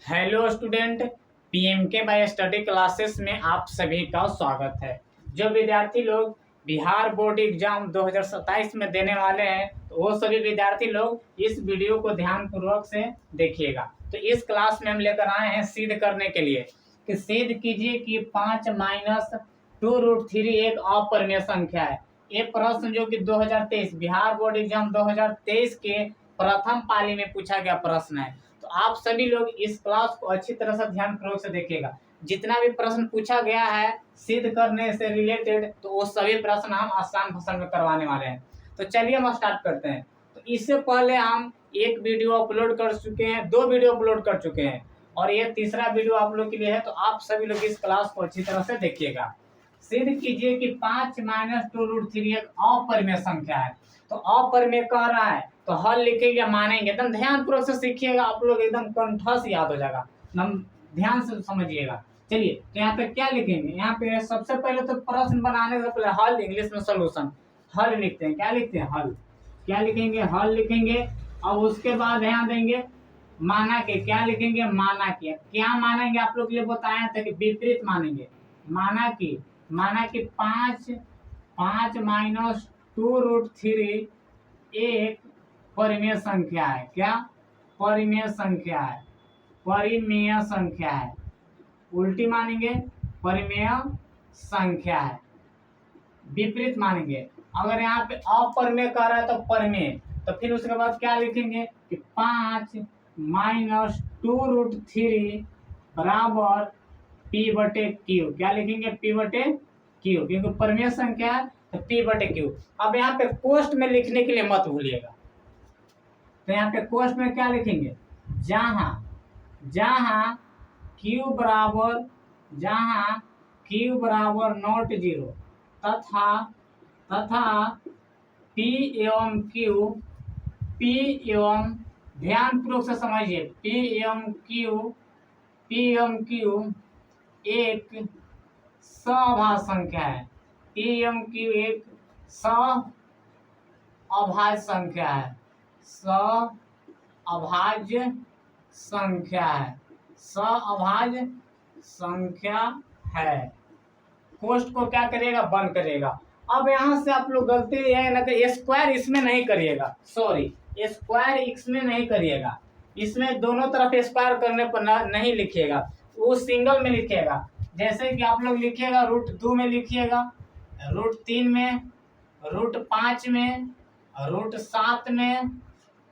Hello student, PMK bye study classes में आप सभी का स्वागत है। जो विद्यार्थी लोग बिहार बोर्ड एग्जाम 2027 में देने वाले हैं तो वो सभी विद्यार्थी लोग इस वीडियो को ध्यानपूर्वक से देखिएगा। तो इस क्लास में हम लेकर आए हैं सिद्ध करने के लिए कि सिद्ध कीजिए कि 5 माइनस 2√3 एक अपरिमेय संख्या है। ये प्रश्न जो कि 2023 बिहार बोर्ड एग्जाम 2023 के प्रथम पाली में पूछा गया प्रश्न है। तो आप सभी लोग इस क्लास को अच्छी तरह से ध्यानपूर्वक से देखिएगा। जितना भी प्रश्न पूछा गया है सिद्ध करने से रिलेटेड तो वो सभी प्रश्न हम आसान भाषा में करवाने वाले हैं। तो चलिए हम स्टार्ट करते हैं। तो इससे पहले हम एक वीडियो अपलोड कर चुके हैं, 2 वीडियो अपलोड कर चुके हैं और ये तीसरा वीडियो आप लोग के लिए है। तो आप सभी लोग इस क्लास को अच्छी तरह से देखिएगा। सिद्ध कीजिए कि 5 माइनस 2√3 एक अपरिमेय संख्या है। तो अपरिमेय कह रहा है तो हल लिखेंगे, मानेंगे। एकदम ध्यानपूर्वक से सीखिएगा, आप लोग एकदम कंठस्थ याद हो जाएगा। एकदम ध्यान से समझिएगा। चलिए तो यहाँ पे क्या लिखेंगे, यहाँ पे सबसे पहले तो प्रश्न बनाने से पहले हल, इंग्लिश में सोल्यूशन, हल लिखते हैं। क्या लिखते हैं? हल। क्या लिखेंगे? हल लिखेंगे। और उसके बाद ध्यान देंगे माना के। क्या लिखेंगे? माना के। क्या मानेंगे? आप लोग के लिए बताया था कि विपरीत मानेंगे। माना कि 5 माइनस 2√3 एक परिमेय संख्या है। क्या? परिमेय संख्या है। परिमेय संख्या है। उल्टी मानेंगे परिमेय संख्या है। विपरीत मानेंगे। अगर यहाँ पे अपरिमेय कह रहा है तो परिमेय, तो फिर उसके बाद क्या लिखेंगे कि 5 माइनस 2√3 बराबर P/Q। क्या लिखेंगे? P/Q, क्योंकि परिमेय संख्या है तो P/Q। अब यहाँ पे कोष्ठ में लिखने के लिए मत भूलिएगा। तो यहाँ पे कोष्ठ में क्या लिखेंगे? जहां Q बराबर नॉट 0 तथा P एवं ध्यानपूर्वक से समझिए, P एवं Q एक सअभाज्य संख्या है। P एवं Q एक सअभाज्य संख्या है। सअभाज्य संख्या है। कोष्ठ को क्या करिएगा? बंद करिएगा। अब यहाँ से आप लोग गलती है ना कि स्क्वायर इसमें नहीं करिएगा, सॉरी, स्क्वायर इसमें नहीं करिएगा। इसमें दोनों तरफ स्क्वायर करने पर नहीं लिखिएगा, वो सिंगल में लिखिएगा। जैसे कि आप लोग लिखिएगा √2 में लिखिएगा, √3 में, √5 में, √7 में,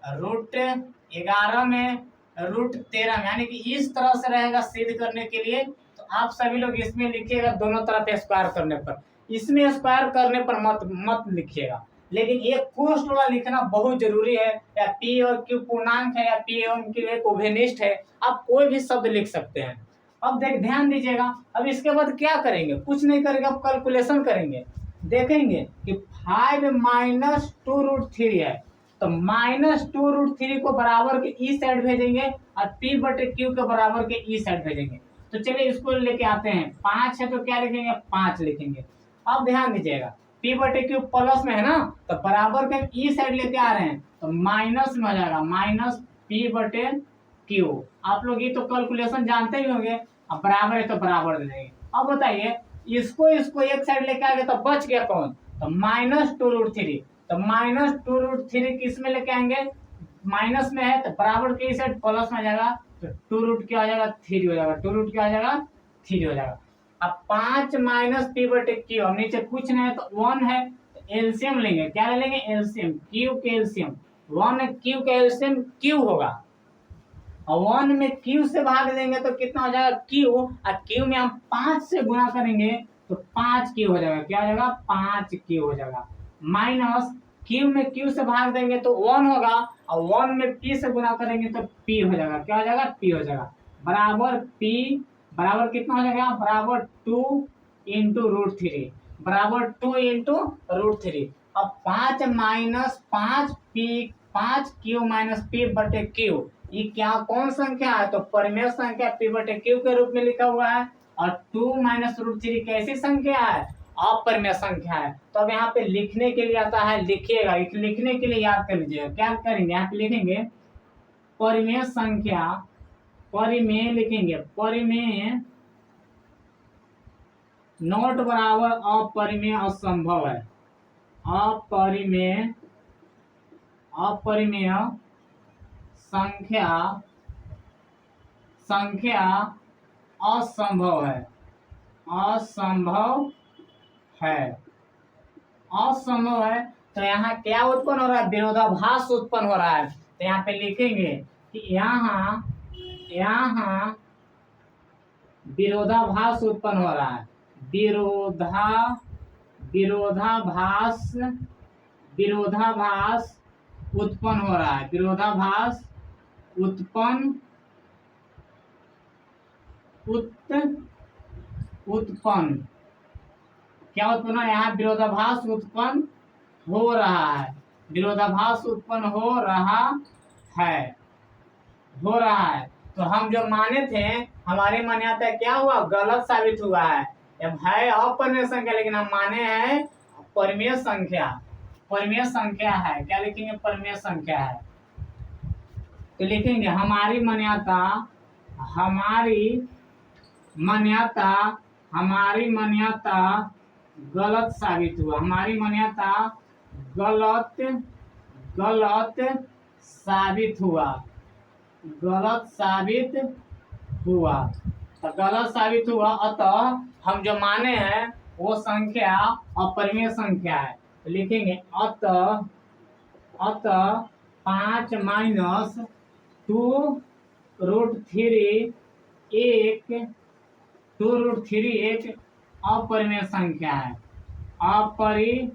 √11 में, √13 में, यानी कि इस तरह से रहेगा सिद्ध करने के लिए। तो आप सभी लोग इसमें लिखिएगा दोनों तरफ स्क्वायर करने पर। इसमें स्क्वायर करने पर मत लिखिएगा, लेकिन ये कोष्ठ वाला लिखना बहुत जरूरी है। या P और Q पूर्णांक है या P एवं Q एक उभयनिष्ठ है, आप कोई भी शब्द लिख सकते हैं। अब ध्यान दीजिएगा। अब इसके बाद क्या करेंगे? कुछ नहीं करेंगे, अब कैलकुलेशन करेंगे। देखेंगे कि 5 माइनस 2√3 है, तो माइनस 2√3 को बराबर के ई साइड भेजेंगे और P/Q के बराबर के ई साइड भेजेंगे। तो चलिए इसको लेके आते हैं। 5 है तो क्या लिखेंगे? 5 लिखेंगे। अब ध्यान दीजिएगा P/Q प्लस में है ना, तो बराबर के ई साइड लेके आ रहे हैं तो माइनस में हो जाएगा, माइनस P/Q। आप लोग ये तो कैलकुलेशन जानते ही होंगे। अब बराबर है तो बराबर दे देंगे। अब बताइए इसको एक साइड लेके आ गए तो बच गया कौन? तो माइनस 2√3। तो माइनस 2√3 किस में लेके आएंगे? माइनस में है तो बराबर के साइड प्लस में आ जाएगा, तो 2 क्या हो जाएगा? 3 हो जाएगा। 2 क्या हो जाएगा? 3 हो जाएगा। अब 5 माइनस P/Q, अब नीचे कुछ नहीं है तो 1 है, तो एलसीएम लेंगे। क्या लेंगे? एलसीएम। Q के एलसीएम, 1 Q का एलसीएम Q होगा और 1 में Q से भाग देंगे तो कितना हो जाएगा? Q। और Q में हम 5 से गुणा करेंगे तो 5Q हो जाएगा। क्या हो जाएगा? 5Q हो जाएगा। माइनस Q में Q से भाग देंगे तो 1 होगा और 1 में P से गुणा करेंगे तो P हो जाएगा। क्या हो जाएगा? P हो जाएगा। बराबर P बराबर कितना हो जाएगा? बराबर 2 इंटू √3, बराबर 2 इंटू √3। अब 5 माइनस 5Q माइनस P/Q, ये क्या कौन संख्या है? तो परिमेय संख्या P/Q के रूप में लिखा हुआ है। और 2 माइनस √3 कैसी संख्या है? अपरिमेय संख्या है। तो अब यहाँ पे लिखने के लिए आता है, लिखिएगा। लिखने के लिए याद कर लीजिएगा। क्या करेंगे? यहाँ पे लिखेंगे परिमेय परिमेय लिखेंगे, परिमेय नॉट बराबर अपरिमेय असंभव है, अपरिमेय संख्या असंभव है, असंभव है, असंभव है। तो यहाँ क्या उत्पन्न हो रहा है? विरोधाभास उत्पन्न हो रहा है। तो यहाँ पे लिखेंगे कि यहाँ विरोधाभास उत्पन्न हो रहा है, विरोधाभास उत्पन्न हो रहा है, विरोधाभास उत्पन्न क्या उत्पन्न है? यहाँ विरोधाभास उत्पन्न हो रहा है, विरोधाभास उत्पन्न हो रहा है। तो हम जो माने थे, हमारी मान्यता क्या हुआ? गलत साबित हुआ है। अब है अपरिमेय संख्या, लेकिन हम माने हैं परिमेय संख्या, परिमेय संख्या है। क्या लिखेंगे? परिमेय संख्या है। तो लिखेंगे हमारी मान्यता गलत साबित हुआ, हमारी मान्यता गलत साबित हुआ, गलत साबित हुआ। अतः हम जो माने हैं वो संख्या अपरिमेय संख्या है। तो लिखेंगे अतः 5 माइनस 2√3 एक अपरिमेय संख्या है, अपरिमेय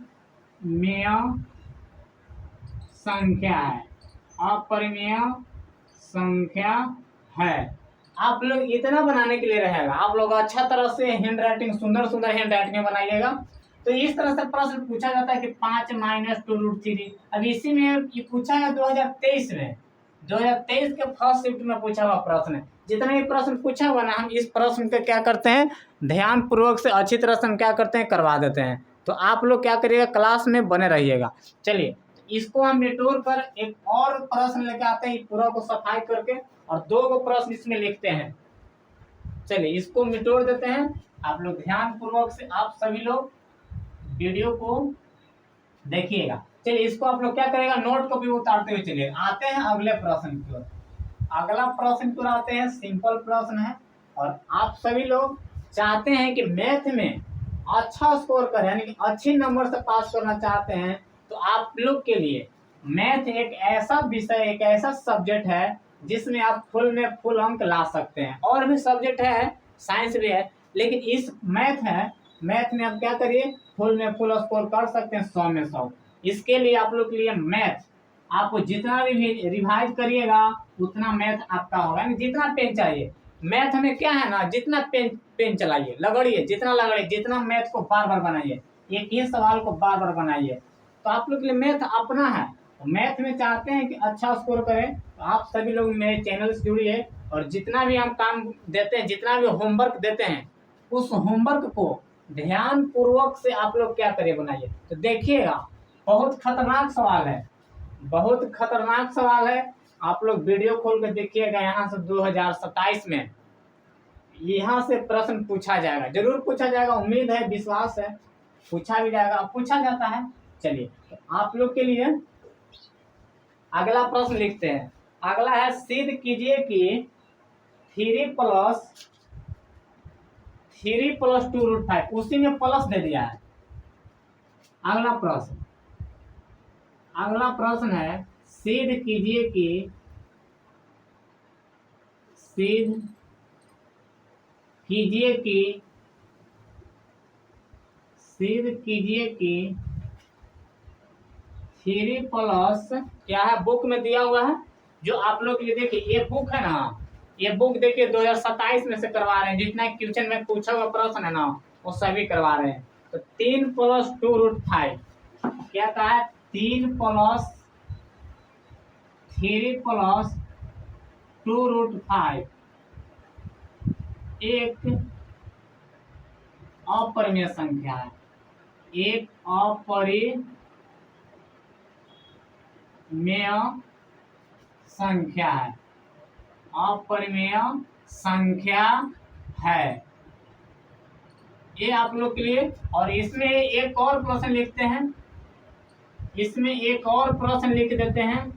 संख्या है। आप लोग इतना बनाने के लिए रहेगा, आप लोग अच्छा तरह से हैंड राइटिंग, सुंदर हैंड राइटिंग में बनाइएगा। तो इस तरह से प्रश्न पूछा जाता है कि 5 माइनस 2√3। अब इसी में ये पूछा है 2023 में, 2023 के फर्स्ट शिफ्ट में पूछा हुआ प्रश्न है। जितना भी प्रश्न पूछा हुआ ना, हम इस प्रश्न को क्या करते हैं, ध्यान पूर्वक से अच्छी तरह से हम क्या करते हैं, करवा देते हैं। तो आप लोग क्या करिएगा, क्लास में बने रहिएगा। चलिए इसको हम निटोर कर एक और प्रश्न लेके आते हैं, पूरा को सफाई करके, और 2 प्रश्न इसमें लिखते हैं। चलिए इसको निटोर देते हैं। आप लोग ध्यान पूर्वक से आप सभी लोग वीडियो को देखिएगा। चलिए इसको आप लोग क्या करेगा, नोट को भी उतारते हुए चलिए। आते हैं अगले प्रश्न की ओर। अगला प्रश्न की ओर आते हैं, सिंपल प्रश्न है, और आप सभी लोग चाहते हैं कि मैथ में अच्छा स्कोर करें, यानी कि अच्छे नंबर से पास करना चाहते हैं, तो आप लोग के लिए मैथ एक ऐसा विषय, एक ऐसा सब्जेक्ट है जिसमें आप फुल में फुल अंक ला सकते हैं। और भी सब्जेक्ट है, साइंस भी है, लेकिन इस मैथ में आप क्या करिए, फुल में फुल स्कोर कर सकते हैं, 100 में 100। इसके लिए आप लोग के लिए मैथ आपको जितना भी रिवाइज करिएगा उतना मैथ आपका होगा। यानी जितना पेन चाहिए, मैथ में क्या है ना, जितना पेन चलाइए, लगड़िए, जितना लगड़िए, जितना मैथ को बार बार बनाइए, एक ही सवाल को बार बार बनाइए। तो आप लोग के लिए मैथ अपना है। तो मैथ में चाहते हैं कि अच्छा स्कोर करें, तो आप सभी लोग मेरे चैनल से जुड़िए, और जितना भी हम काम देते हैं, जितना भी होमवर्क देते हैं, उस होमवर्क को ध्यान पूर्वक से आप लोग क्या करिए, बनाइए। तो देखिएगा बहुत खतरनाक सवाल है, बहुत खतरनाक सवाल है। आप लोग वीडियो खोल कर देखिएगा। यहाँ से 2027 में यहाँ से प्रश्न पूछा जाएगा, जरूर पूछा जाएगा, उम्मीद है, विश्वास है, पूछा भी जाएगा, पूछा जाता है। चलिए तो आप लोग के लिए अगला प्रश्न लिखते हैं। अगला है, सिद्ध कीजिए कि 3 प्लस 2√5, उसी में प्लस दे दिया है। अगला प्रश्न है, सिद्ध कीजिए कि 3 प्लस क्या है, बुक में दिया हुआ है, जो आप लोग के लिए देखिए, ये बुक है ना, ये बुक देखिए 2027 में से करवा रहे हैं। जितना क्वेश्चन में पूछा हुआ प्रश्न है ना, वो सभी करवा रहे हैं। तो 3 प्लस 2√5 क्या कहा है, 3 प्लस 2√5 एक अपरिमेय संख्या है, एक अपरिमेय संख्या है, अपरिमेय संख्या है। ये आप लोग के लिए। और इसमें एक और प्रश्न लिखते हैं, इसमें एक और प्रश्न लिख देते हैं,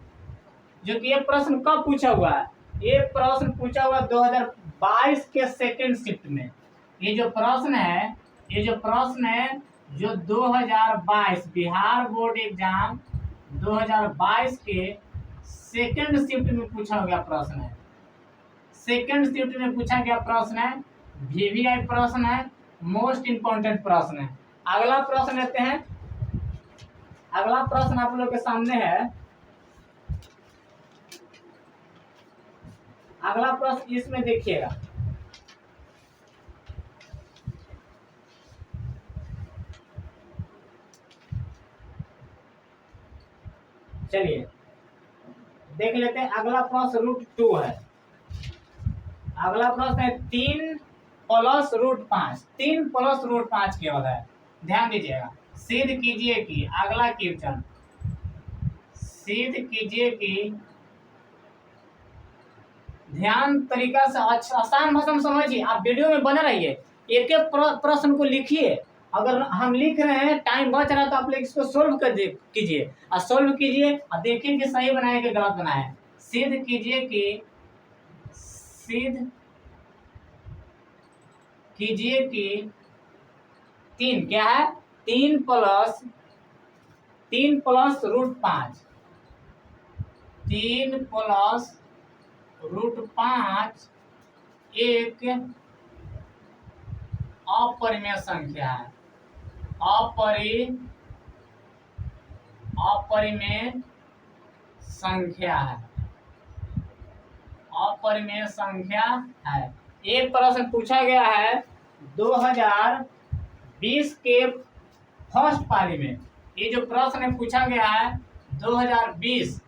जो कि ये प्रश्न कब पूछा हुआ है? ये प्रश्न पूछा हुआ 2022 के सेकंड शिफ्ट में। ये जो प्रश्न है, ये जो प्रश्न है जो 2022 बिहार बोर्ड एग्जाम 2022 के सेकंड शिफ्ट में पूछा गया प्रश्न है। सेकंड शिफ्ट में पूछा गया प्रश्न है, वीवीआई प्रश्न है, मोस्ट इंपॉर्टेंट प्रश्न है। अगला प्रश्न लेते हैं। अगला प्रश्न आप लोग के सामने है। अगला प्रश्न इसमें देखिएगा, चलिए देख लेते हैं। अगला प्रश्न √2 है। अगला प्रश्न है 3 + √5। 3 + √5 केवल है, ध्यान दीजिएगा। सिद्ध कीजिए कि अगला क्वेश्चन, सिद्ध कीजिए कि ध्यान तरीका से अच्छा आसान भाषा में समझिए। आप वीडियो में बने रहिए, एक एक प्रश्न को लिखिए। अगर हम लिख रहे हैं, टाइम बच रहा है, तो आप लोग इसको सोल्व कर कीजिए और सोल्व कीजिए और देखें कि सही बनाए कि गलत बनाए। सिद्ध कीजिए कि, सिद्ध कीजिए कि 3 क्या है? 3 + √5। 3 + √5 एक अपरिमेय संख्या है। अपरिमेय संख्या है। अपरिमेय संख्या है। एक प्रश्न पूछा गया है 2020 के फर्स्ट पाली में। ये जो प्रश्न पूछा गया है 2020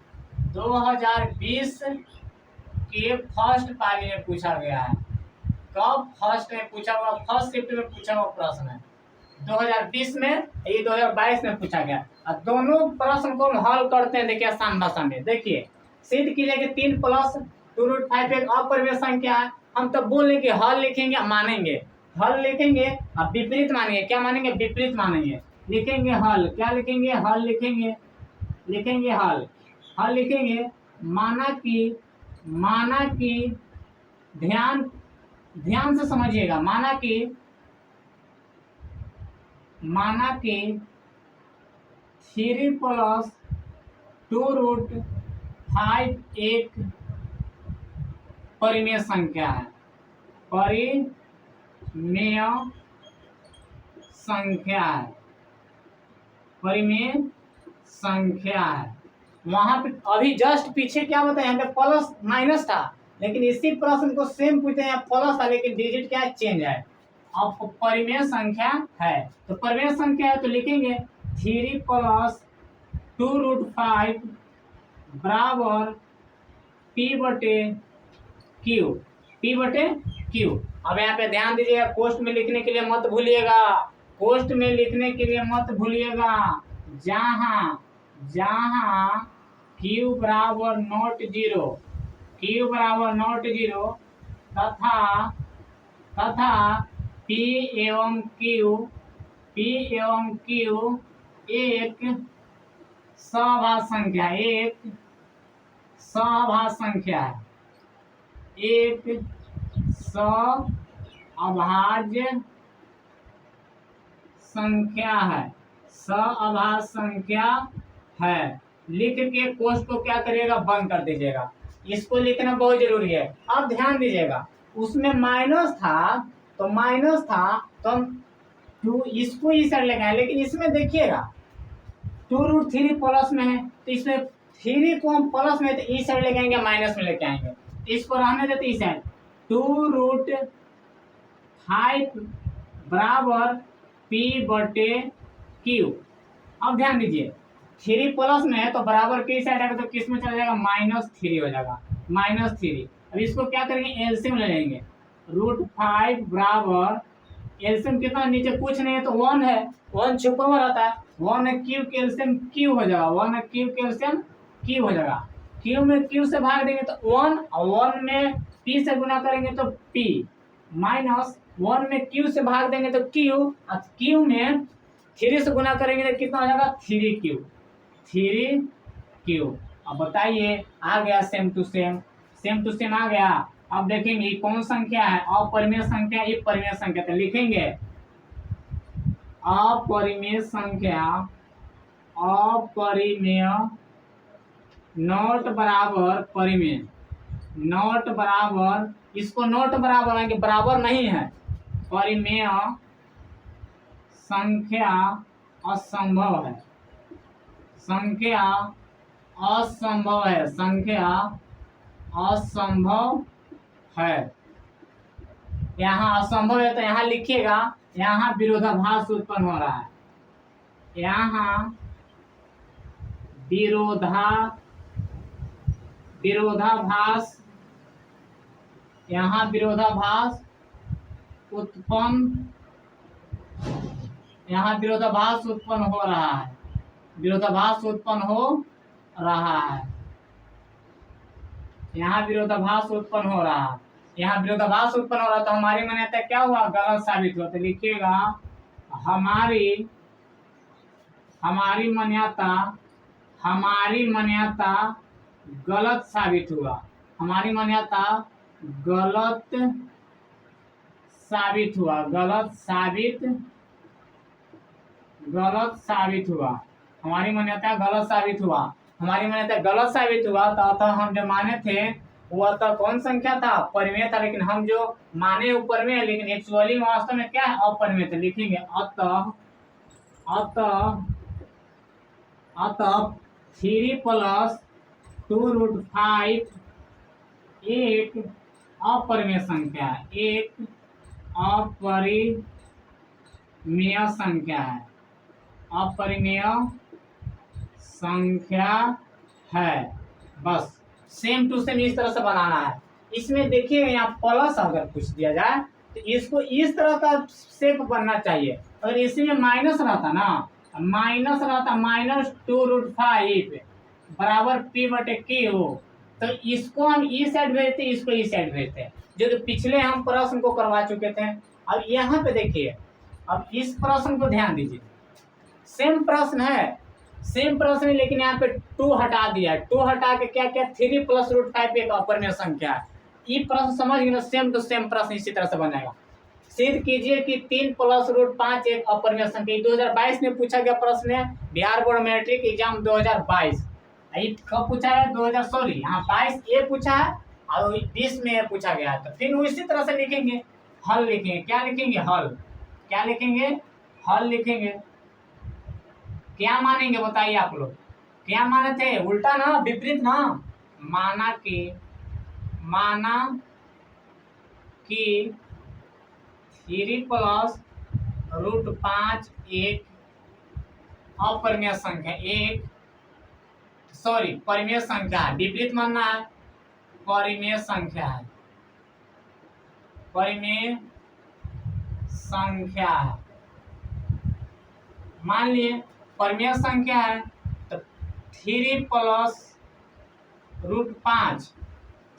के फर्स्ट पाली में पूछा गया है। कब? फर्स्ट में पूछा हुआ, फर्स्ट शिफ्ट में पूछा हुआ प्रश्न है 2020 में, ये 2022 में पूछा गया। और दोनों प्रश्न को हम हल करते हैं। देखिए आसान भाषा में, देखिए सिद्ध कीजिए कि 3 + √5 एक अपरिमेय संख्या है। हम तो बोलेंगे कि हल लिखेंगे, मानेंगे, हल लिखेंगे और विपरीत मानेंगे। क्या मानेंगे? विपरीत मानेंगे। लिखेंगे हल, क्या लिखेंगे? हल लिखेंगे, लिखेंगे हल, हल लिखेंगे। माना कि ध्यान से समझिएगा। माना कि 3 + 2√5 एक परिमेय संख्या है। परिमेय संख्या है। परिमेय संख्या है। वहां पे अभी जस्ट पीछे क्या बताया? यहाँ पे प्लस माइनस था, लेकिन इसी प्रश्न को सेम पूछते हैं, प्लस था लेकिन डिजिट क्या चेंज है। अब परिमेय संख्या है, तो परिमेय संख्या है तो लिखेंगे 3 + 2√5 बराबर P/Q। P/Q। अब यहाँ पे ध्यान दीजिएगा, पोस्ट में लिखने के लिए मत भूलिएगा, पोस्ट में लिखने के लिए मत भूलिएगा। जहां Q = नॉट 0, Q = नॉट 0 तथा P एवं Q एक सभाज्य संख्या, एक सभाज्य संख्या है। एक सभाज्य संख्या है। सभाज्य संख्या है। लिख के कोष्ठ को क्या करिएगा? बंद कर दीजिएगा। इसको लिखना बहुत जरूरी है। अब ध्यान दीजिएगा, उसमें माइनस था तो हम इसको इस साइड लेके आए, लेकिन इसमें देखिएगा 2√3 प्लस में है, तो इसमें 3 को हम प्लस में, तो इस साइड लेके आएंगे, माइनस में लेके आएंगे। इसको रहने देते इस साइड। 2√5 बराबर P/Q। अब ध्यान दीजिए, 3 प्लस में है तो बराबर के साइड आएगा, तो किस में चला जाएगा? -3 हो जाएगा, -3। अब इसको क्या करेंगे? एलसीएम ले लेंगे। √5 बराबर एलसीएम कितना? नीचे कुछ नहीं है तो 1 है, 1 छुपा हुआ रहता है। 1 क्यू कैल्शियम क्यू हो जाएगा, 1 क्यू कैल्शियम क्यू हो जाएगा। क्यू में क्यू से भाग देंगे तो 1, और 1 में पी से गुना करेंगे तो पी, माइनस 1 में क्यू से भाग देंगे तो क्यू, और क्यू में 3 से गुना करेंगे तो कितना हो जाएगा 3 क्यू, 3 क्यू। अब बताइए आ गया same to same, same to same आ गया। अब देखेंगे कौन संख्या है, अपरिमेय संख्या, ये परिमेय संख्या, तो लिखेंगे अपरिमेय संख्या, अपरिमेय नॉट बराबर परिमेय, नॉट बराबर, इसको नॉट बराबर है कि बराबर नहीं है, परिमेय संख्या असंभव है, संख्या असंभव है, संख्या असंभव है। यहाँ असंभव है तो यहाँ लिखिएगा, यहाँ विरोधाभास उत्पन्न हो रहा है, यहाँ विरोधाभास, यहाँ विरोधाभास उत्पन्न, यहाँ विरोधाभास उत्पन्न हो रहा है, विरोधाभास उत्पन्न हो रहा है, यहाँ विरोधाभास उत्पन्न हो रहा है, यहाँ विरोधाभास उत्पन्न हो रहा है, तो हमारी मान्यता क्या हुआ, गलत साबित हुआ। तो लिखिएगा हमारी मान्यता गलत साबित हुआ, हमारी मान्यता गलत साबित हुआ, गलत साबित हुआ, हमारी मान्यता गलत साबित हुआ, हमारी मान्यता गलत साबित हुआ। तो अतः हम जो माने थे वो अतः कौन संख्या था, परिमेय था, लेकिन हम जो माने वो परिमेय है, लेकिन एक्चुअली वास्तव में क्या है, अपरिमेय। तो लिखेंगे अतः 3 + 2√5 एक अपरिमेय संख्या है, एक अपरिमेय संख्या है, अपरिमेय संख्या है। बस सेम टू सेम इस तरह से बनाना है। इसमें देखिए यहाँ प्लस अगर कुछ दिया जाए तो इसको इस तरह का शेप बनना चाहिए। अगर इसमें माइनस रहता ना, -2√5 बराबर p/q, तो इसको हम इस साइड भेजते, इसको इस साइड भेजते, जो कि पिछले हम प्रश्न को करवा चुके थे। अब यहाँ पे देखिए, अब इस प्रश्न को ध्यान दीजिए, सेम प्रश्न है, सेम प्रश्न है, लेकिन यहाँ पे 2 हटा दिया है, 2 हटा के क्या क्या 3 + √5 एक अपरिमेय संख्या है। ये प्रश्न समझ गए, सेम टू सेम प्रश्न इसी तरह से बनेगा। सिद्ध कीजिए कि 3 + √5 एक अपरिमेय संख्या। 2022 में पूछा गया प्रश्न है, बिहार बोर्ड मैट्रिक एग्जाम 2022। कब पूछा है, 2016, यहाँ 22 ये पूछा है और 20 में ये पूछा गया है। तो फिर इसी तरह से लिखेंगे, हल लिखेंगे, क्या लिखेंगे, हल, क्या लिखेंगे, हल लिखेंगे। क्या मानेंगे बताइए आप लोग, क्या माने थे, उल्टा ना, विपरीत ना, माना कि 3 + √5 एक अपरिमेय संख्या, एक परिमेय संख्या है, विपरीत मानना है, परिमेय संख्या है, परिमेय संख्या है। मान लिए परिमेय संख्या है तो 3 + √5,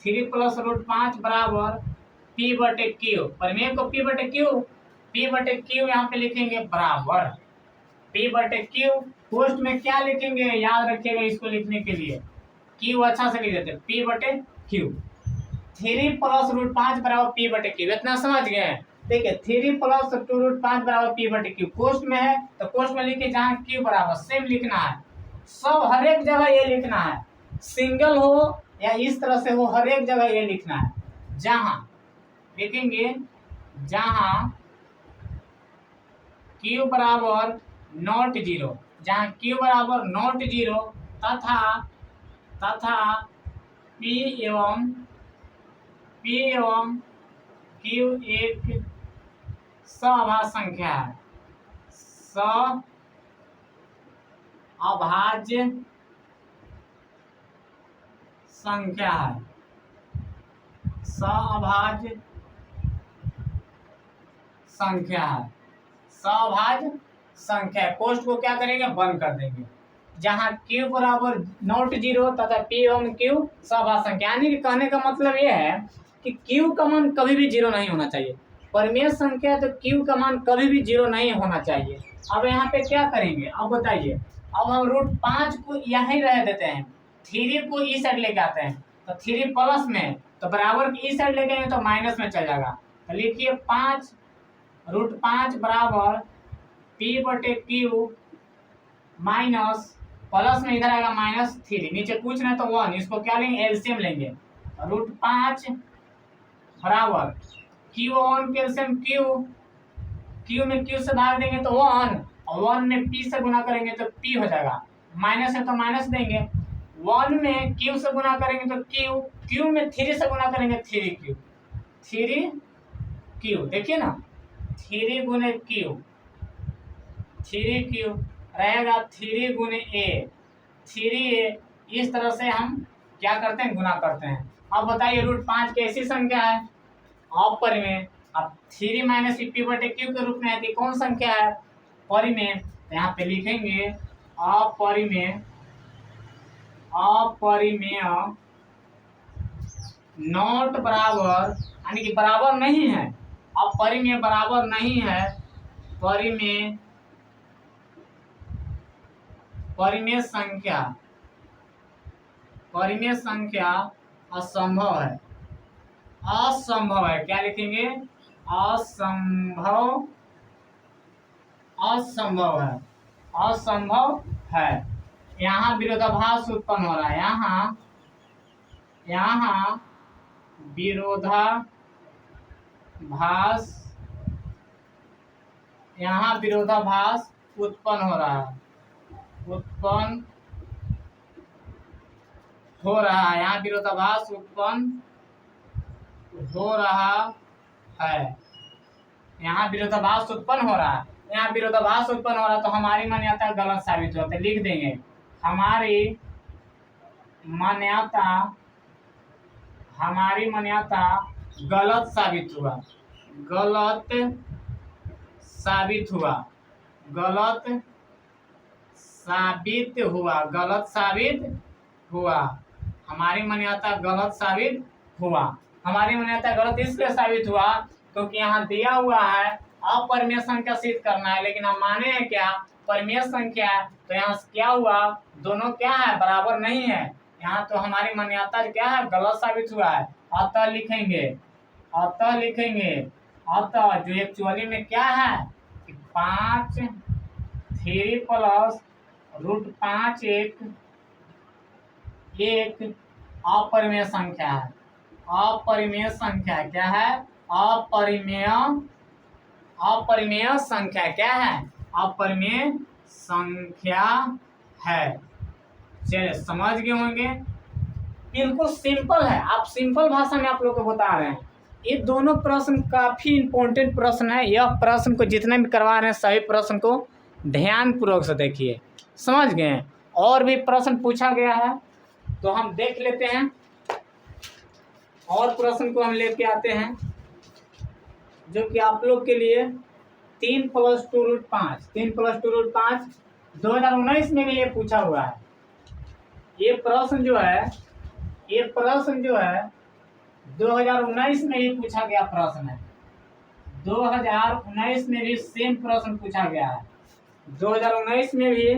3 + √5 बराबर p/q, परिमेय को p/q यहाँ पे लिखेंगे बराबर p/q। पोस्ट में क्या लिखेंगे, याद रखिएगा इसको लिखने के लिए, q अच्छा से लिख देते, p/q, 3 + √5 बराबर p/q, इतना समझ गए। देखिए 3 + 2√5 बराबर p/q, पोस्ट में है तो पोस्ट में लिखिए, जहाँ q बराबर सेम लिखना है, सब हर एक जगह ये लिखना है, सिंगल हो या इस तरह से हो, हर एक जगह ये लिखना है। जहाँ लिखेंगे, जहाँ q बराबर नॉट 0, जहाँ q बराबर नॉट 0 तथा p एवं q एक सअभाज्य संख्या है, सअभाज्य संख्या है, सअभाज्य संख्या है, सअभाज्य संख्या। कोष्ठ को क्या करेंगे, बंद कर देंगे। जहाँ Q बराबर नॉट जीरो तथा P एवं Q सभासंख्या। यानी कि कहने का मतलब ये है कि Q का मान कभी भी जीरो नहीं होना चाहिए। परिमेय संख्या है तो Q का मान कभी भी जीरो नहीं होना चाहिए। अब यहाँ पे क्या करेंगे अब बताइए। अब हम √5 को यहीं रह देते हैं, 3 को इस साइड लेके आते हैं, तो 3 प्लस में तो बराबर इस साइड लेके आएंगे तो माइनस में चल जाएगा। तो लिखिए 5 √5 बराबर P/Q माइनस प्लस में इधर आएगा -3, नीचे कुछ नहीं तो 1, इसको क्या लेंगे एलसीएम लेंगे। √5 बराबर Q1 के एलसीएम Q में Q से भाग देंगे तो 1, और 1 में P से गुना करेंगे तो P हो जाएगा। माइनस है तो माइनस देंगे, 1 में Q से गुना करेंगे तो Q में 3 से गुना करेंगे 3Q देखिए ना, 3 गुने Q 3Q रहेगा 3 गुने A 3A। इस तरह से हम क्या करते हैं गुना करते हैं। अब बताइए √5 कैसी संख्या है अपरिमेय। अब 3 माइनस P/Q के रूप में है, कौन संख्या है परिमेय। तो यहाँ पे लिखेंगे अपरिमेय नॉट बराबर, यानी कि बराबर नहीं है, अपरिमेय बराबर नहीं है, परिमेय संख्या असंभव है। क्या लिखेंगे असंभव है। यहाँ विरोधाभास उत्पन्न हो रहा है, यहाँ विरोधाभास उत्पन्न हो रहा है, यहाँ विरोधाभास उत्पन्न हो रहा है। यहाँ विरोधाभास उत्पन्न हो रहा है, तो हमारी मान्यता गलत साबित होती है। लिख देंगे हमारी मान्यता गलत साबित हुआ। हमारी मान्यता गलत साबित हुआ। हमारी मान्यता गलत इसलिए साबित हुआ क्योंकि यहाँ दिया हुआ है अपरिमेय संख्या सिद्ध करना है, लेकिन हम माने हैं क्या परिमेय संख्या है। तो यहाँ क्या हुआ, दोनों क्या है बराबर नहीं है। यहाँ तो हमारी मान्यता क्या है गलत साबित हुआ है। अतः लिखेंगे जो एक्चुअली में क्या है 5 3 प्लस √5 एक अपरिमेय संख्या है। क्या है अपरिमेय संख्या है। चलिए समझ गए होंगे, बिल्कुल सिंपल है। आप सिंपल भाषा में आप लोग को बता रहे हैं। ये दोनों प्रश्न काफी इंपॉर्टेंट प्रश्न है। यह प्रश्न को जितने भी करवा रहे हैं सभी प्रश्न को ध्यान पूर्वक से देखिए, समझ गए। और भी प्रश्न पूछा गया है तो हम देख लेते हैं, और प्रश्न को हम लेके आते हैं जो कि आप लोग के लिए 3 + 2 √5 2019 में भी ये पूछा हुआ है। ये प्रश्न जो है 2019 में भी पूछा गया प्रश्न है। 2019 में भी सेम प्रश्न पूछा गया है। 2019 में भी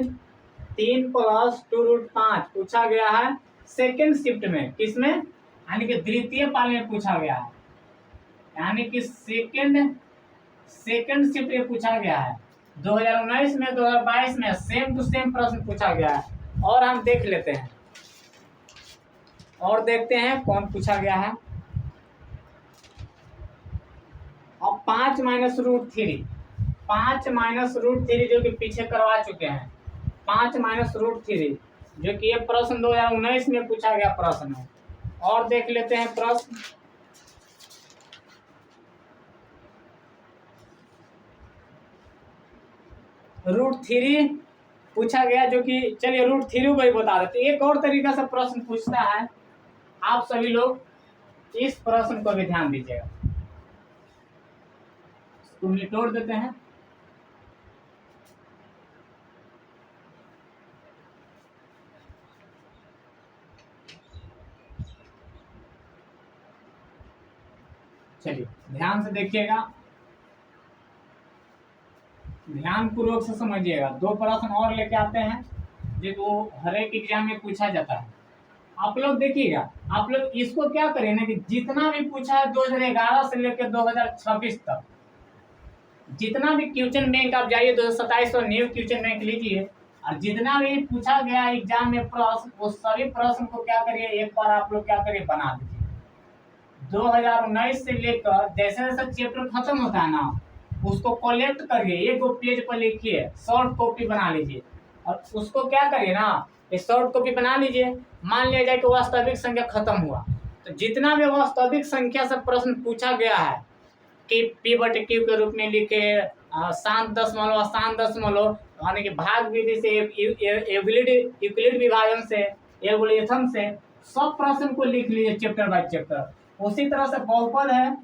3 + 2 √5 पूछा गया है सेकेंड शिफ्ट में। किसमें, यानी कि द्वितीय पाली में पूछा गया है, यानी कि सेकेंड शिफ्ट में पूछा गया है। 2019 में 2022 में सेम टू सेम प्रश्न पूछा गया है। और हम देख लेते हैं और देखते हैं कौन पूछा गया है। अब 5 - √3 जो कि पीछे करवा चुके हैं। 5 - √3 जो कि ये प्रश्न 2019 में पूछा गया प्रश्न है। और देख लेते हैं प्रश्न। √3 पूछा गया जो कि चलिए √3 को ही बता देते। एक और तरीका से प्रश्न पूछता है, आप सभी लोग इस प्रश्न को भी ध्यान दीजिएगा। इसको निचोड़ देते हैं। चलिए ध्यान से देखिएगा, ध्यान पूर्वक से समझिएगा। दो प्रश्न और लेके आते हैं जो हर एक एग्जाम में पूछा जाता है। आप लोग देखिएगा, आप लोग इसको क्या करें ना कि जितना भी पूछा है 2011 से लेकर 2026 तक, जितना भी क्वेश्चन बैंक आप जाइए 2027 और न्यू क्वेश्चन बैंक लीजिए, और जितना भी पूछा गया एग्जाम में प्रश्न, वो सभी प्रश्न को क्या करिए, एक बार आप लोग क्या करिए, बना दीजिए। 2019 से लेकर जैसे जैसे चैप्टर खत्म होता है ना, उसको कलेक्ट करिए, एक पेज पर लिखिए, शॉर्ट कॉपी बना लीजिए, और उसको क्या करिए ना, ये शॉर्ट कॉपी बना लीजिए। मान लिया जाए कि वास्तविक संख्या खत्म हुआ, तो जितना भी वास्तविक संख्या से प्रश्न पूछा गया है कि P/Q के रूप में लिखे, शांत दशमलव, अशांत दशमलव, यानी कि भाग विधि से, यूक्लिड विभाजन से, एल्गोरिथम से, सब प्रश्न को लिख लीजिए चैप्टर बाय चैप्टर। उसी तरह से बहुपद है,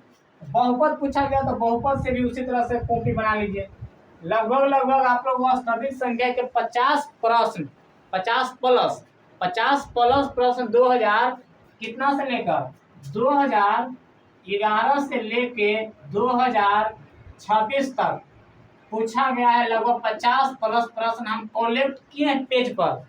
बहुपद पूछा गया तो बहुपद से भी उसी तरह से कॉपी बना लीजिए। लगभग लगभग आप लोग वास्तविक संख्या के 50 प्रश्न, 50 प्लस प्रश्न 2000 कितना से लेकर 2011 से लेके 2026 तक पूछा गया है। लगभग 50 प्लस प्रश्न हम कलेक्ट किए हैं पेज पर,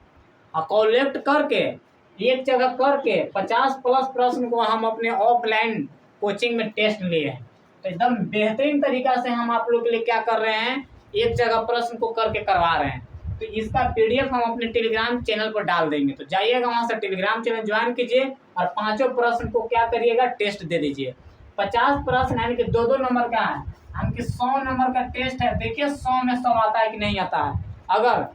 और कलेक्ट करके एक जगह करके 50 प्लस प्रश्न को हम अपने ऑफलाइन कोचिंग में टेस्ट लिए हैं। तो एकदम बेहतरीन तरीका से हम आप लोग के लिए क्या कर रहे हैं, एक जगह प्रश्न को करके करवा रहे हैं। तो इसका पीडीएफ हम अपने टेलीग्राम चैनल पर डाल देंगे, तो जाइएगा वहां से टेलीग्राम चैनल ज्वाइन कीजिए और पांचों प्रश्न को क्या करिएगा, टेस्ट दे दीजिए। 50 प्रश्न यानी कि 2-2 नंबर का है, यानी कि 100 नंबर का टेस्ट है। देखिए 100 में 100 आता है कि नहीं आता है। अगर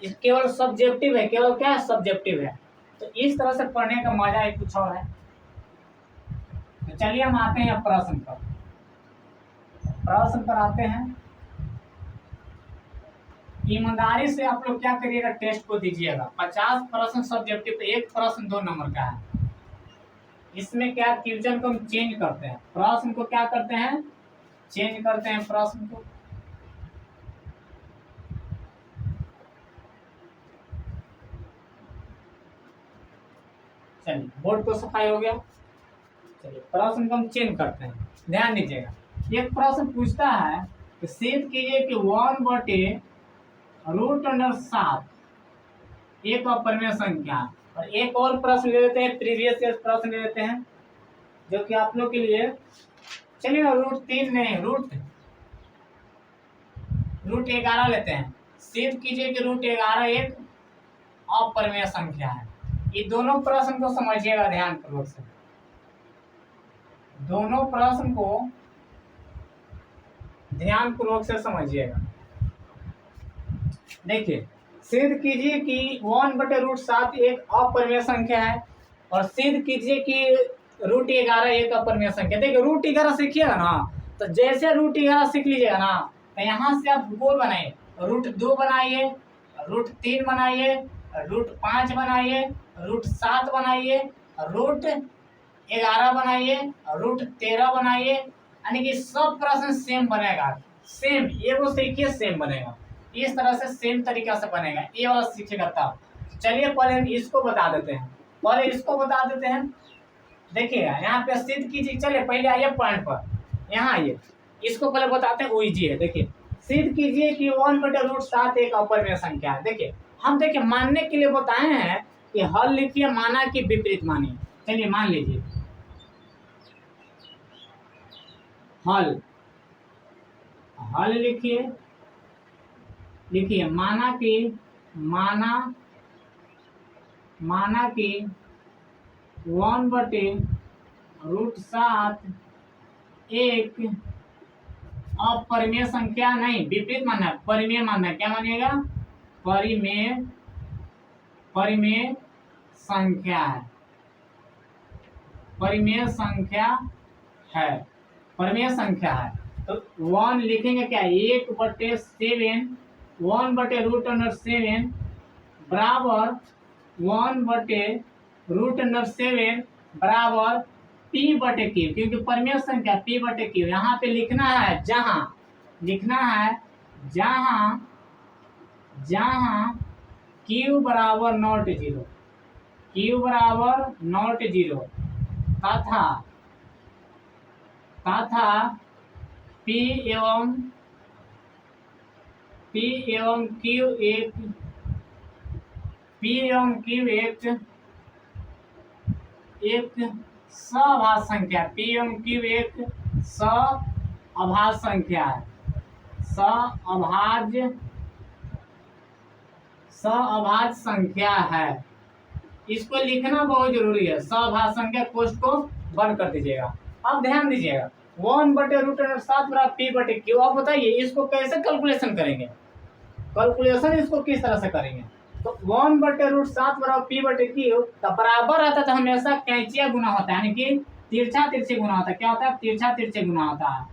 इस केवल सब्जेक्टिव है, केवल क्या है, सब्जेक्टिव है, तो इस तरह से पढ़ने का मजा ही कुछ और है। तो चलिए हम आते हैं प्रश्न पर, प्रश्न पर आते हैं। ईमानदारी से आप लोग क्या करिएगा, टेस्ट को दीजिएगा। 50 प्रश्न सब्जेक्टिव, तो एक प्रश्न 2 नंबर का है। इसमें क्या क्वेश्चन को हम चेंज करते हैं, प्रश्न को क्या करते हैं, चेंज करते हैं प्रश्न को। चलिए बोर्ड को सफाई हो गया। चलिए प्रश्न को हम चेंज करते हैं, ध्यान दीजिएगा। एक प्रश्न पूछता है कि सिद्ध कीजिए कि 1/√7 एक अपरिमेय संख्या। और एक और प्रश्न ले लेते हैं, प्रीवियस ईयर प्रश्न ले लेते हैं जो कि आप लोग के लिए, चलिए ना √3 नहीं, √11 लेते हैं। सिद्ध कीजिए कि √11 एक अपरिमेय संख्या है। ये दोनों प्रश्न को समझिएगा ध्यान पूर्वक से, दोनों प्रश्न को ध्यान पूर्वक से समझिएगा। देखिए, सिद्ध कीजिए कि 1/√7 एक अपरिमेय संख्या है, और सिद्ध कीजिए कि √11 एक अपरिमेय संख्या। देखिए √11 सीखिएगा ना, तो जैसे √11 सीख लीजिएगा ना, तो यहाँ से आप वो बनाइए, √2 बनाइए, √3 बनाइए, √5 बनाइए, √7 बनाइए, √11 बनाइए, √13 बनाइए, यानी कि सब प्रश्न सेम बनेगा। सेम ये वो सीखिए, सेम बनेगा। इस तरह से सेम तरीका से बनेगा, ये वाला सीखिएगा तब। चलिए पहले हम इसको बता देते हैं, पहले इसको बता देते हैं। देखिए यहाँ पे सिद्ध कीजिए, चलिए पहले आइए पॉइंट पर, यहाँ आइए, इसको पहले बताते हैं, वो इजी है। देखिए सिद्ध कीजिए कि 1/√7 एक अपरिमेय संख्या है। देखिए हम देखिए मानने के लिए बताए हैं कि हल लिखिए, माना कि विपरीत मानिए। चलिए मान लीजिए हल, हल लिखिए, लिखिए माना कि 1/√7 एक अपरिमेय संख्या, नहीं विपरीत मानना है, परिमेय मानना है। क्या मानिएगा, परिमेय संख्या है, परिमेय संख्या है, परिमेय संख्या है। तो 1 लिखेंगे क्या, 1/7, 1/√7 बराबर 1/√7 बराबर P/Q, क्योंकि परिमेय संख्या P/Q। यहाँ पे लिखना है जहां, लिखना है जहां Q बराबर नॉट 0, Q बराबर नॉट 0 तथा तथा P एवं Q एक सअभाज्य संख्या। P एवं Q एक सअभाज्य संख्या है। सअभाज्य संख्या है। इसको लिखना बहुत जरूरी है। सअभाज्य संख्या कोष्ठ को बंद कर दीजिएगा। अब ध्यान दीजिएगा 1/√7 बराबर P/Q। अब बताइए इसको कैसे कैलकुलेशन करेंगे, कैलकुलेशन इसको किस तरह से करेंगे। तो 1/√7 बराबर P/Q तो बराबर रहता है तो हमेशा कैंचिया गुना होता है, यानी कि तिरछा तिरछे गुना होता है। क्या होता है? तिरछा तिरछे गुना होता है,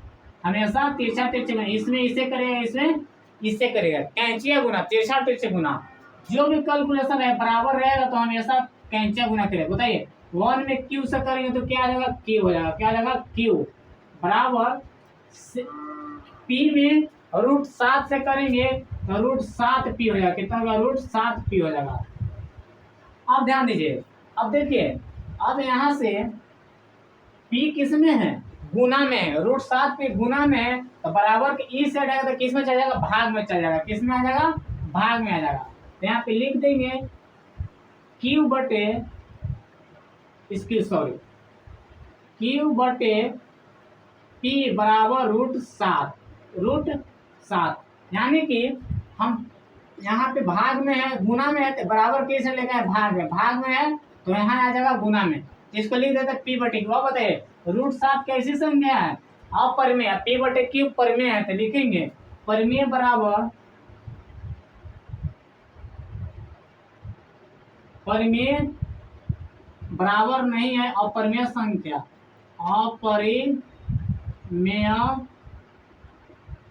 हमेशा तिरछा तिरछे गुना। इसमें इसे करेगा, इसमें इससे करेगा, कैंचिया गुना, तिरछा तिरछे गुना। जो भी कैलकुलेशन है बराबर रहेगा तो हमेशा कैंचिया गुना करेगा। बताइए 1 में Q से करेंगे तो क्या आ जाएगा? Q हो जाएगा। क्या आ जाएगा? Q बराबर P में √7 से करेंगे तो √7P हो जाएगा। कितना होगा? √7P हो जाएगा। अब ध्यान दीजिए, अब देखिए, अब यहाँ से P किस में है? गुना में है। √7P गुना में है तो बराबर के ई से जाएगा तो किस में चल जाएगा? भाग में चल जाएगा। किस में आ जाएगा? भाग में आ जाएगा। तो यहाँ पे लिख देंगे Q बटे P बराबर √7। यानी कि हम यहाँ पे भाग में है, गुना में है तो बराबर कैसे लेगा है? भाग में है तो यहाँ आ जाएगा गुना में। इसको लिख देते P/Q। अब बताइए √7 कैसी संख्या है? अपरिमेय। P/Q परिमेय है तो लिखेंगे परिमेय बराबर नहीं है अपरिमेय संख्या। अपरिमेय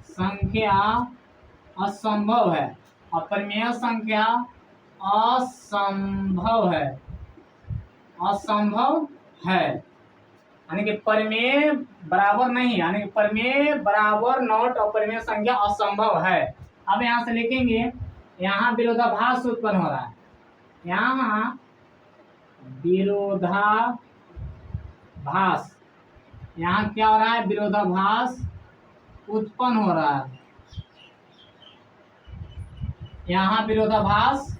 संख्या असंभव है। अपरिमेय संख्या असंभव है। यानी कि परिमेय बराबर नहीं, यानी कि परिमेय बराबर नॉट अपरिमेय संख्या असंभव है। अब यहाँ से लिखेंगे, यहाँ विरोधाभास उत्पन्न हो रहा है। यहाँ विरोधाभास, यहाँ क्या हो रहा है? विरोधाभास उत्पन्न हो रहा है। यहाँ विरोधाभास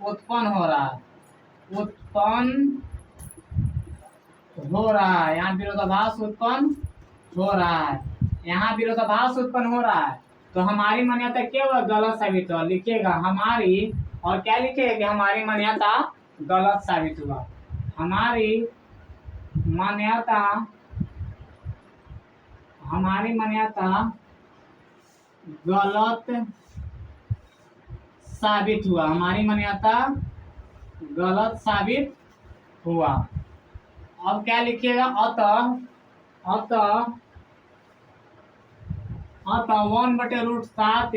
उत्पन्न हो रहा है। यहाँ विरोधाभास उत्पन्न हो रहा है। तो हमारी मान्यता क्या हुआ? गलत साबित हुआ। लिखिएगा हमारी, और क्या लिखिएगा कि हमारी मान्यता गलत साबित हुआ। हमारी मान्यता गलत साबित हुआ। हमारी मान्यता गलत साबित हुआ। अब क्या लिखिएगा? अतः 1/√7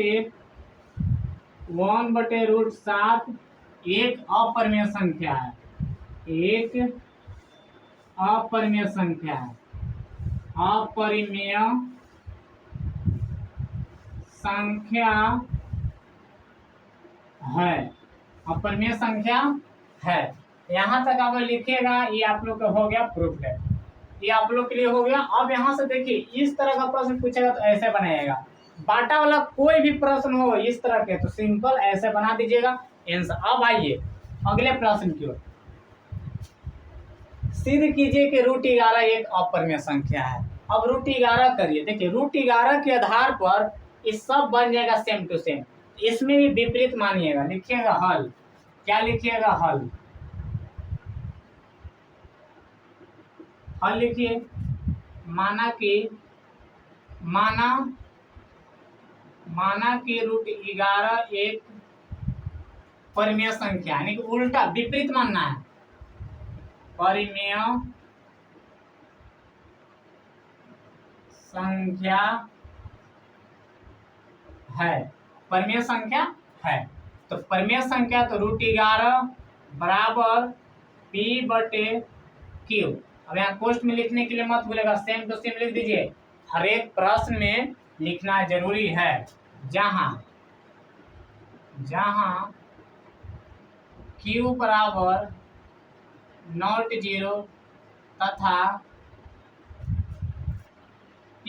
एक अपरिमेय संख्या है। अपरिमेय संख्या है। यहाँ तक आप लिखिएगा। ये आप लोग का हो गया प्रूफ है, ये आप लोग के लिए हो गया। अब यहाँ से देखिए, इस तरह का प्रश्न पूछेगा तो ऐसे बनाएगा। बाटा वाला कोई भी प्रश्न हो इस तरह के तो सिंपल ऐसे बना दीजिएगा आंसर। अब आइए अगले प्रश्न की ओर। सिद्ध कीजिए कि √11 एक अपरिमेय संख्या है। अब √11 करिए। देखिए √11 के आधार पर इस सब बन जाएगा सेम टू सेम। इसमें भी विपरीत मानिएगा। लिखिएगा हल। क्या लिखिएगा? हल लिखिए। माना कि √11 एक परिमेय संख्या, यानी कि उल्टा विपरीत मानना है। परिमेय संख्या है। तो परिमेय संख्या तो √11 बराबर P/Q। अब यहाँ कोष्ठ में लिखने के लिए मत भूलेगा, सेम टू सेम लिख दीजिए। हर एक प्रश्न में लिखना जरूरी है। जहां Q बराबर ≠ 0 तथा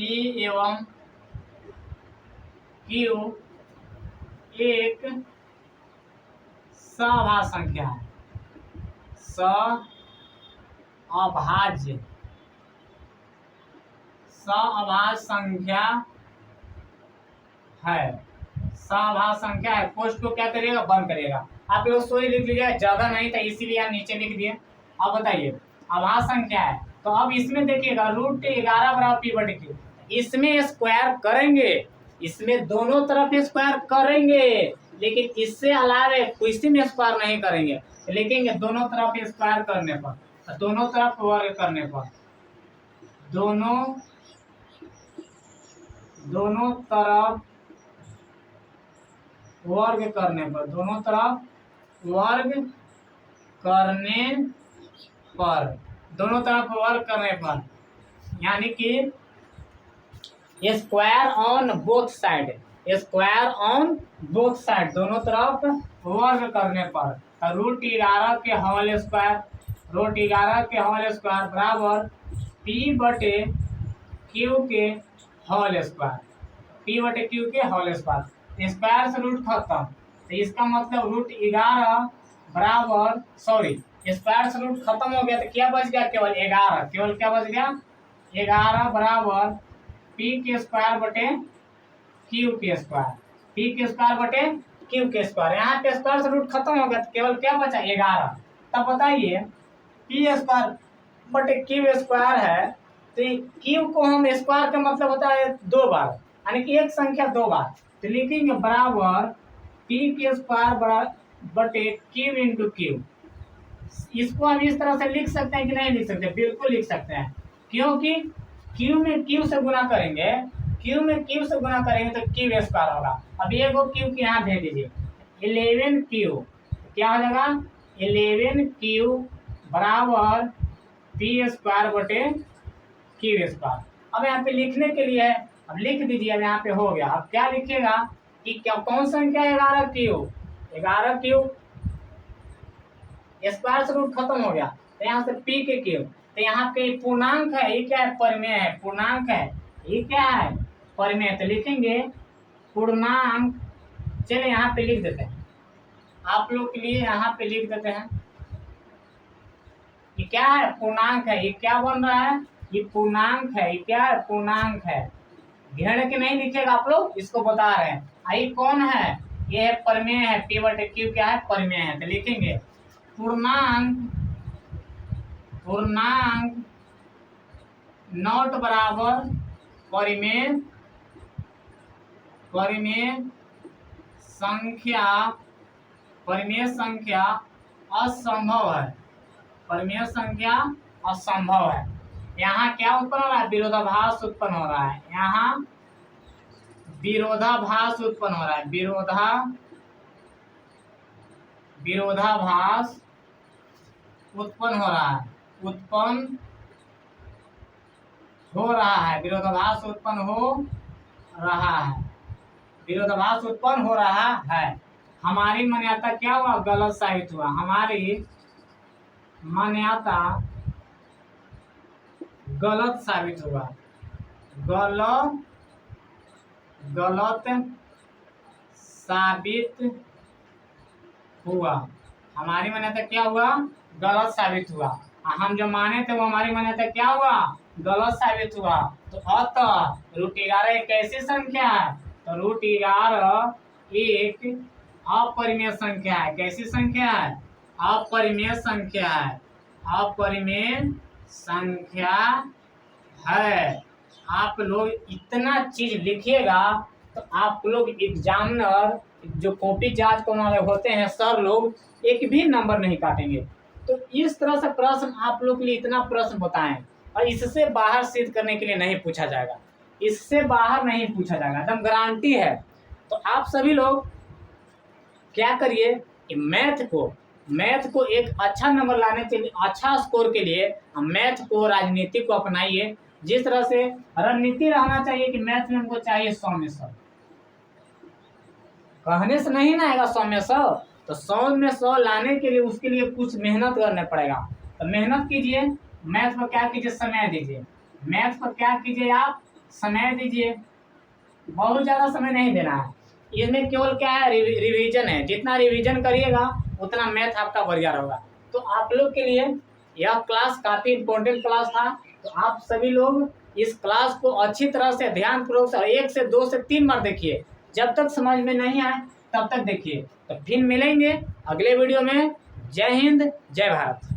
पी एवं क्यू एक सअभाज्य संख्या है, सअभाज्य संख्या है, सअभाज्य संख्या है। पोस्ट को क्या करिएगा, बंद करिएगा। आप लोग सोई लिख लीजिएगा, ज्यादा नहीं था इसीलिए आप नीचे लिख दिए। अब बताइए अभाज्य संख्या है, तो अब इसमें देखिएगा √11 बराबर p/q, इसमें स्क्वायर करेंगे, इसमें दोनों तरफ स्क्वायर करेंगे, लेकिन इससे अलावा किसी में स्क्वायर नहीं करेंगे। लिखेंगे दोनों तरफ स्क्वायर करने पर, दोनों तरफ वर्ग करने पर, दोनों तरफ वर्ग करने पर, दोनों तरफ वर्ग करने पर, दोनों तरफ वर्ग करने पर, यानी कि square on both side, square on both side, दोनों तरफ वर्ग करने पर, √11 के होल स्क्वायर, √11 के होल स्क्वायर बराबर p/q के होल स्क्वायर, p/q के होल स्क्वायर। स्क्वायर से रूट खत्म, तो इसका मतलब √11 बराबर, सॉरी स्क्वायर से रूट खत्म हो गया, तो क्या बच गया, केवल 11, केवल क्या बच गया 11 बराबर p के स्क्वायर बटे q के स्क्वायर, p के स्क्वायर बटे q के स्क्वायर। यहाँ पे स्क्वायर से रूट खत्म हो गया, तो केवल क्या बचा 11। तब बताइए p स्क्वायर बटे q स्क्वायर है, तो q को हम स्क्वायर का मतलब होता है 2 बार, यानी कि एक संख्या 2 बार, तो लिखेंगे बराबर p के स्क्वायर बटे q इंटू q। इसको हम इस तरह से लिख सकते हैं कि नहीं लिख सकते, बिल्कुल लिख सकते हैं, क्योंकि q में q से गुना करेंगे, q में q से गुना करेंगे तो q स्क्वायर होगा। अब ये को q के यहाँ भेज दीजिए, 11q क्या हो जाएगा 11q बराबर p स्क्वायर बटे q स्क्वायर। अब यहाँ पे लिखने के लिए अब लिख दीजिए, अब यहाँ पे हो गया। अब क्या लिखिएगा कि क्या कौन संख्या 11q, 11q स्क्वायर से रूट खत्म हो गया, तो यहाँ से p के क्यूब, तो यहाँ पे पूर्णांक है, ये क्या है परिमेय है, पूर्णांक है, ये क्या है परिमेय, तो लिखेंगे पूर्णांक। चलिए यहाँ पे लिख देते हैं, आप लोग के लिए यहाँ पे लिख देते हैं, ये क्या है पूर्णांक है, ये क्या बन रहा है, ये पूर्णांक है, ये क्या है पूर्णांक है। घेर के नहीं लिखेगा आप लोग, इसको बता रहे हैं। आई कौन है, ये है परिमेय है, p/q क्या है परिमेय है, तो लिखेंगे पूर्णांक नॉट बराबर परिमेय संख्या असंभव है, परिमेय संख्या असंभव है। यहाँ क्या उत्पन्न हो रहा है, विरोधाभास उत्पन्न हो रहा है, यहाँ विरोधाभास उत्पन्न हो रहा है, विरोधाभास उत्पन्न हो रहा है, विरोधाभास उत्पन्न हो रहा है। हमारी मान्यता क्या हुआ, गलत साबित हुआ, हमारी मान्यता गलत साबित हुआ, गलत साबित हुआ, हमारी मान्यता क्या हुआ, गलत साबित हुआ। हम जो माने थे वो हमारी मान्यता क्या हुआ, गलत साबित हुआ। तो अतः √11 एक ऐसी संख्या है, तो √11 एक अपरिमेय संख्या है। कैसी संख्या है, अपरिमेय संख्या है, अपरिमेय संख्या है। आप लोग इतना चीज लिखिएगा तो आप लोग एग्जामिनर जो कॉपी जांच करने वाले होते हैं सर लोग, एक भी नंबर नहीं काटेंगे। तो इस तरह से प्रश्न आप लोग के लिए इतना प्रश्न बताएं, और इससे बाहर सिद्ध करने के लिए नहीं पूछा जाएगा, इससे बाहर नहीं पूछा जाएगा, एकदम गारंटी है। तो आप सभी लोग क्या करिए कि मैथ को एक अच्छा नंबर लाने के लिए, अच्छा स्कोर के लिए मैथ को, राजनीति को अपनाइए। जिस तरह से रणनीति रहना चाहिए कि मैथ में हमको चाहिए 100 में 100, कहने से नहीं ना आएगा 100 में 100, तो 100 में 100 लाने के लिए उसके लिए कुछ मेहनत करना पड़ेगा। तो मेहनत कीजिए, मैथ पर क्या कीजिए, समय दीजिए, मैथ पर क्या कीजिए आप समय दीजिए, बहुत ज़्यादा समय नहीं देना है। इसमें केवल क्या है, रिवीजन है। जितना रिवीजन करिएगा उतना मैथ आपका बढ़िया होगा। तो आप लोग के लिए यह क्लास काफ़ी इम्पोर्टेंट क्लास था। तो आप सभी लोग इस क्लास को अच्छी तरह से ध्यानपूर्वक 1 से 2 से 3 बार देखिए। जब तक समझ में नहीं आए तब तक देखिए। तो फिर मिलेंगे अगले वीडियो में। जय हिंद, जय भारत।